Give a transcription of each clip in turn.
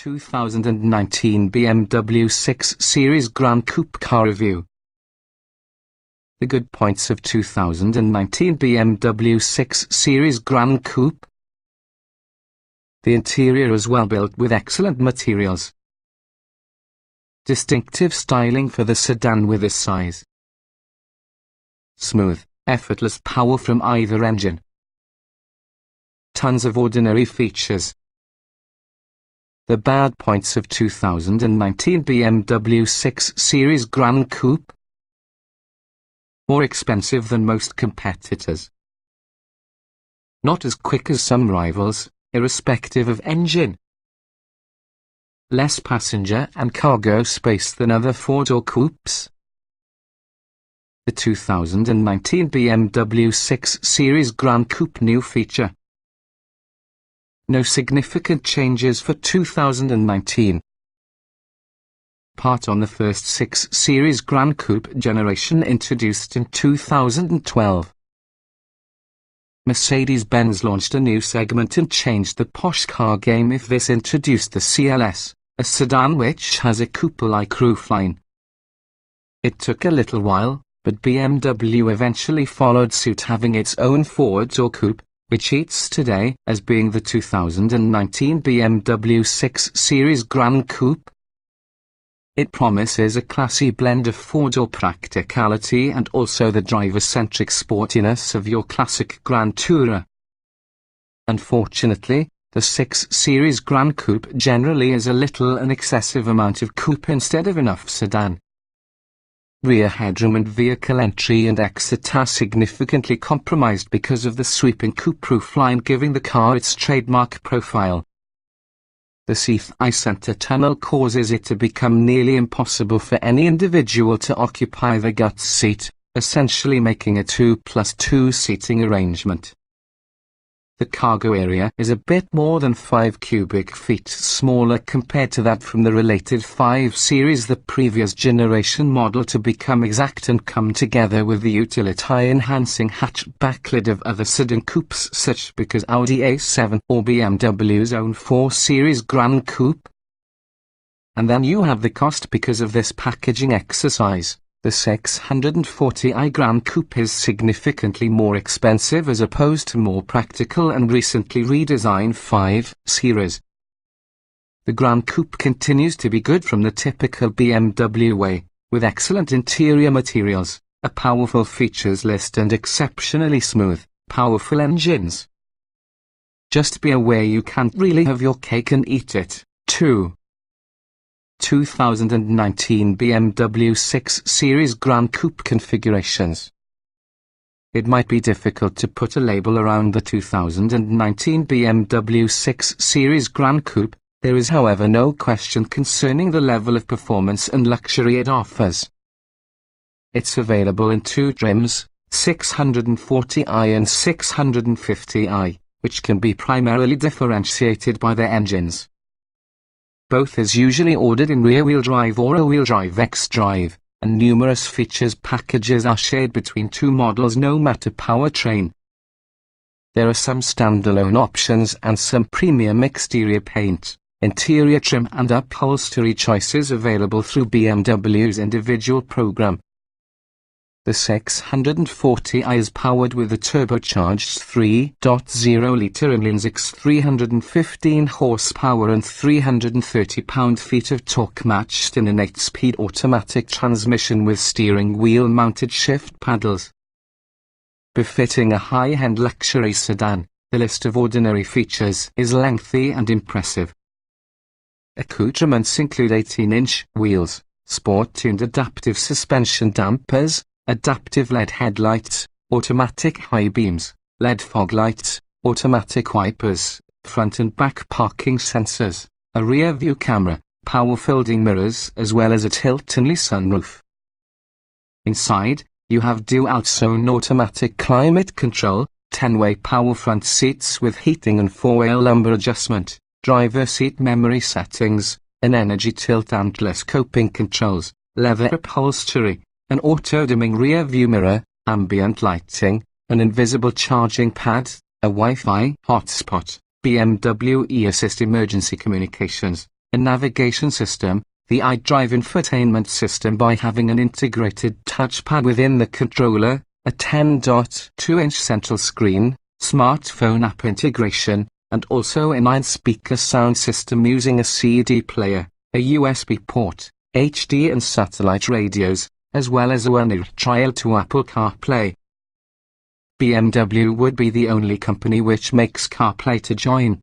2019 BMW 6 Series Gran Coupé car review. The good points of 2019 BMW 6 Series Gran Coupé. The interior is well built with excellent materials. Distinctive styling for the sedan with this size. Smooth, effortless power from either engine. Tons of ordinary features. The bad points of 2019 BMW 6 Series Gran Coupé. More expensive than most competitors. Not as quick as some rivals, irrespective of engine. Less passenger and cargo space than other four-door coupes. The 2019 BMW 6 Series Gran Coupé new feature. No significant changes for 2019. Part on the first 6 Series Gran Coupé generation introduced in 2012. Mercedes-Benz launched a new segment and changed the posh car game if this introduced the CLS, a sedan which has a coupe-like roofline. It took a little while, but BMW eventually followed suit, having its own four-door coupe, which eats today as being the 2019 BMW 6 Series Gran Coupé. It promises a classy blend of four-door practicality and also the driver-centric sportiness of your classic Gran Tourer. Unfortunately, the 6 Series Gran Coupé generally is a little an excessive amount of coupe instead of enough sedan. Rear headroom and vehicle entry and exit are significantly compromised because of the sweeping coupe roofline, giving the car its trademark profile. The C-thigh center tunnel causes it to become nearly impossible for any individual to occupy the guts seat, essentially making a 2+2 seating arrangement. The cargo area is a bit more than 5 cubic feet smaller compared to that from the related 5 Series, the previous generation model, to become exact and come together with the utility-enhancing hatchback lid of other sedan coupes such as Audi A7 or BMW's own 4 Series Gran Coupé. And then you have the cost because of this packaging exercise. The 640i Gran Coupé is significantly more expensive as opposed to more practical and recently redesigned 5 Series. The Gran Coupé continues to be good from the typical BMW way, with excellent interior materials, a powerful features list and exceptionally smooth, powerful engines. Just be aware you can't really have your cake and eat it, too. 2019 BMW 6 Series Gran Coupé configurations. It might be difficult to put a label around the 2019 BMW 6 Series Gran Coupé. There is, however, no question concerning the level of performance and luxury it offers. It's available in two trims, 640i and 650i, which can be primarily differentiated by their engines. Both is usually ordered in rear-wheel drive or all-wheel drive xDrive, and numerous features packages are shared between two models no matter powertrain. There are some standalone options and some premium exterior paint, interior trim and upholstery choices available through BMW's individual program. The 640i is powered with a turbocharged 3.0-litre inline 315 horsepower and 330 pound-feet of torque, matched in an 8-speed automatic transmission with steering wheel-mounted shift paddles. Befitting a high-end luxury sedan, the list of ordinary features is lengthy and impressive. Accoutrements include 18-inch wheels, sport-tuned adaptive suspension dampers, adaptive LED headlights, automatic high beams, LED fog lights, automatic wipers, front and back parking sensors, a rear view camera, power folding mirrors, as well as a tilt-only sunroof. Inside, you have dual-zone automatic climate control, 10-way power front seats with heating and 4-way lumbar adjustment, driver seat memory settings, an energy tilt and telescoping controls, leather upholstery, an auto-dimming rear-view mirror, ambient lighting, an invisible charging pad, a Wi-Fi hotspot, BMW eAssist emergency communications, a navigation system, the iDrive infotainment system by having an integrated touchpad within the controller, a 10.2-inch central screen, smartphone app integration, and also a 9-speaker sound system using a CD player, a USB port, HD and satellite radios, as well as a one-year trial to Apple CarPlay. BMW would be the only company which makes CarPlay to join.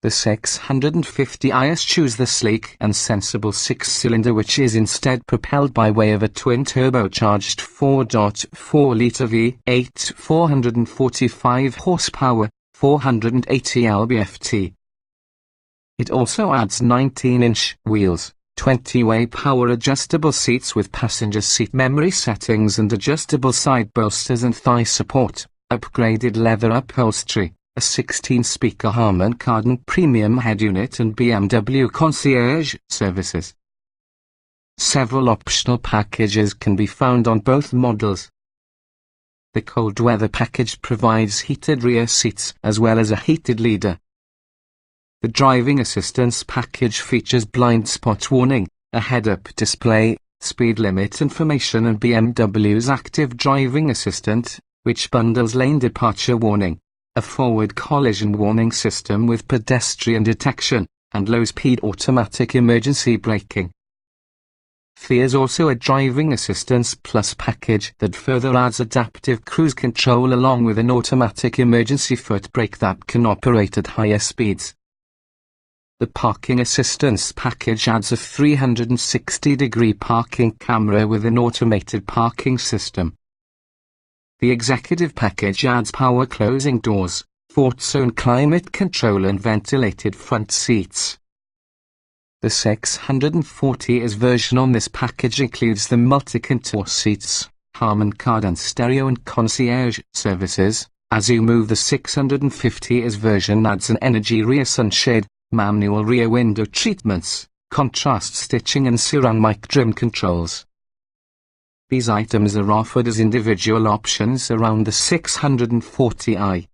The 650i eschews the sleek and sensible six-cylinder which is instead propelled by way of a twin-turbocharged 4.4-litre V8 445 horsepower, 480 lb-ft. It also adds 19-inch wheels, 20-way power adjustable seats with passenger seat memory settings and adjustable side bolsters and thigh support, upgraded leather upholstery, a 16-speaker Harman Kardon premium head unit and BMW concierge services. Several optional packages can be found on both models. The cold weather package provides heated rear seats as well as a heated leader. The driving assistance package features blind spot warning, a head-up display, speed limit information and BMW's active driving assistant, which bundles lane departure warning, a forward collision warning system with pedestrian detection, and low-speed automatic emergency braking. There's also a driving assistance plus package that further adds adaptive cruise control along with an automatic emergency foot brake that can operate at higher speeds. The parking assistance package adds a 360-degree parking camera with an automated parking system. The executive package adds power closing doors, fourth-zone climate control and ventilated front seats. The 640's version on this package includes the multi-contour seats, Harman Kardon stereo and concierge services. As you move, the 650's version adds an energy rear sunshade, manual rear window treatments, contrast stitching and ceramic trim controls. These items are offered as individual options around the 640i.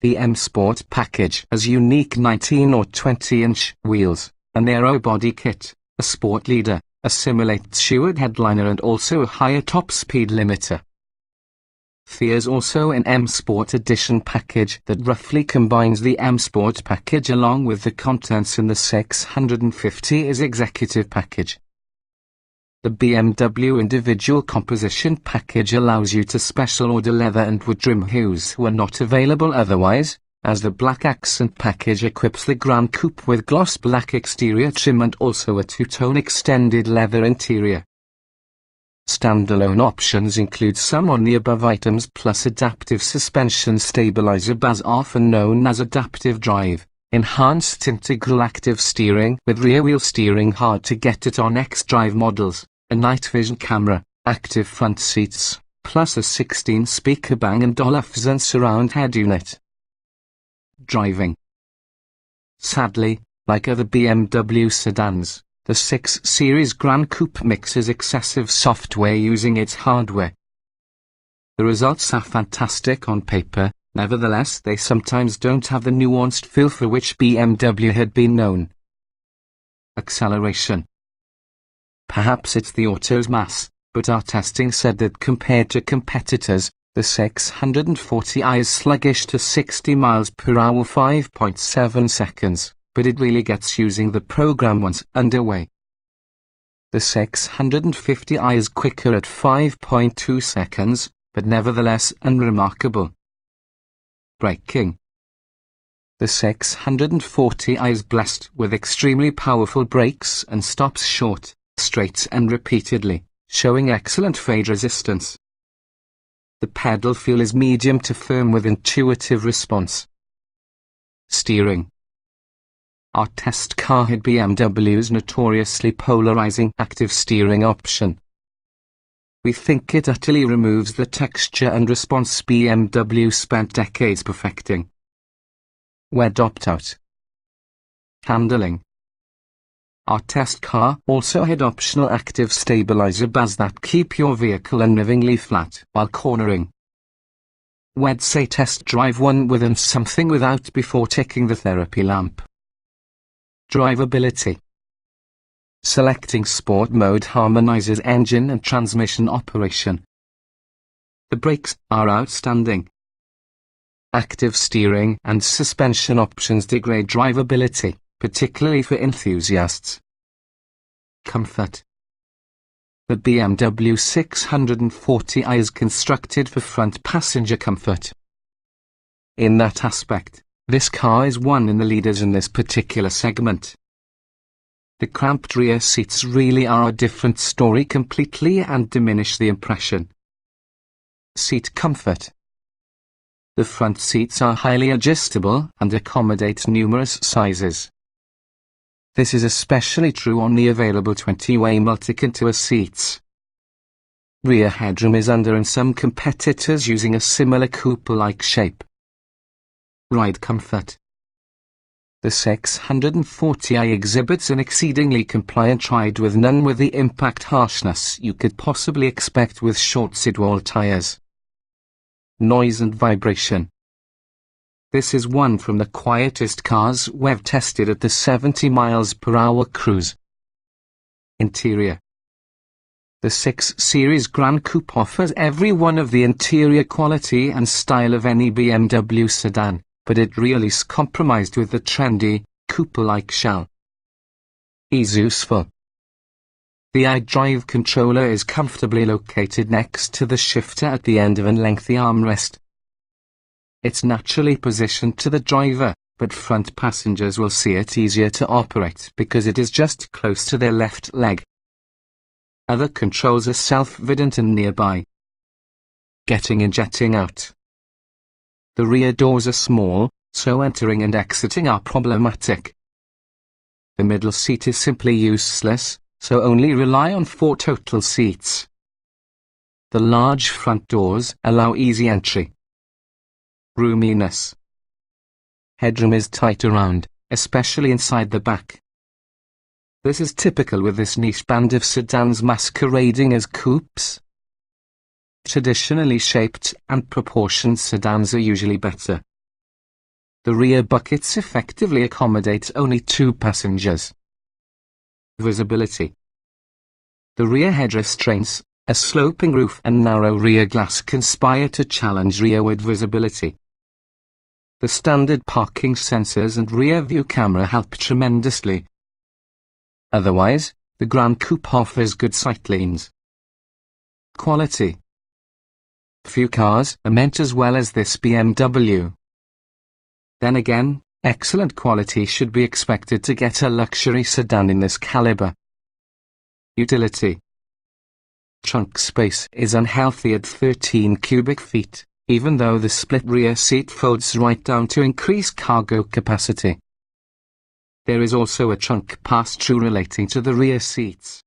The M Sport package has unique 19 or 20-inch wheels, an aero body kit, a sport leader, a simulated Stewart headliner and also a higher top speed limiter. There's also an M Sport Edition package that roughly combines the M Sport package along with the contents in the 650's executive package. The BMW individual composition package allows you to special order leather and wood trim hues who are not available otherwise, as the black accent package equips the Gran Coupé with gloss black exterior trim and also a two-tone extended leather interior. Standalone options include some on the above items plus adaptive suspension stabilizer BAS, often known as adaptive drive, enhanced integral active steering with rear wheel steering, hard to get it on xDrive models, a night vision camera, active front seats, plus a 16-speaker Bang & Olufsen surround head unit. Driving. Sadly, like other BMW sedans, the 6 Series Gran Coupé mixes excessive software using its hardware. The results are fantastic on paper, nevertheless they sometimes don't have the nuanced feel for which BMW had been known. Acceleration. Perhaps it's the auto's mass, but our testing said that compared to competitors, the 640i is sluggish to 60 miles per hour 5.7 seconds. But it really gets using the program once underway. The 650i is quicker at 5.2 seconds, but nevertheless unremarkable. Braking. The 640i is blessed with extremely powerful brakes and stops short, straight and repeatedly, showing excellent fade resistance. The pedal feel is medium to firm with intuitive response. Steering. Our test car had BMW's notoriously polarizing active steering option. We think it utterly removes the texture and response BMW spent decades perfecting. WED opt-out. Handling. Our test car also had optional active stabilizer BAS that keep your vehicle unmovingly flat while cornering. WED say test drive one with and something without before taking the therapy lamp. Driveability. Selecting sport mode harmonizes engine and transmission operation. The brakes are outstanding. Active steering and suspension options degrade drivability, particularly for enthusiasts. Comfort. The BMW 640i is constructed for front passenger comfort. In that aspect, this car is one in the leaders in this particular segment. The cramped rear seats really are a different story completely and diminish the impression. Seat comfort. The front seats are highly adjustable and accommodate numerous sizes. This is especially true on the available 20-way multi-contour seats. Rear headroom is under in some competitors using a similar coupe-like shape. Ride comfort. The 640i exhibits an exceedingly compliant ride with none with the impact harshness you could possibly expect with short sidewall tires. Noise and vibration. This is one from the quietest cars we've tested at the 70 miles per hour cruise. Interior. The 6 Series Gran Coupe offers every one of the interior quality and style of any BMW sedan, but it really is compromised with the trendy, coupe-like shell. Is useful. The xDrive controller is comfortably located next to the shifter at the end of a lengthy armrest. It's naturally positioned to the driver, but front passengers will see it easier to operate because it is just close to their left leg. Other controls are self-evident and nearby. Getting and jetting out. The rear doors are small, so entering and exiting are problematic. The middle seat is simply useless, so only rely on 4 total seats. The large front doors allow easy entry. Roominess. Headroom is tight around, especially inside the back. This is typical with this niche band of sedans masquerading as coupes. Traditionally shaped and proportioned sedans are usually better. The rear buckets effectively accommodate only 2 passengers. Visibility. The rear head restraints, a sloping roof and narrow rear glass conspire to challenge rearward visibility. The standard parking sensors and rear view camera help tremendously. Otherwise, the Gran Coupe offers good sight lanes. Quality. Few cars are meant as well as this BMW. Then again, excellent quality should be expected to get a luxury sedan in this caliber. Utility. Trunk space is unhealthy at 13 cubic feet, even though the split rear seat folds right down to increase cargo capacity. There is also a trunk pass-through relating to the rear seats.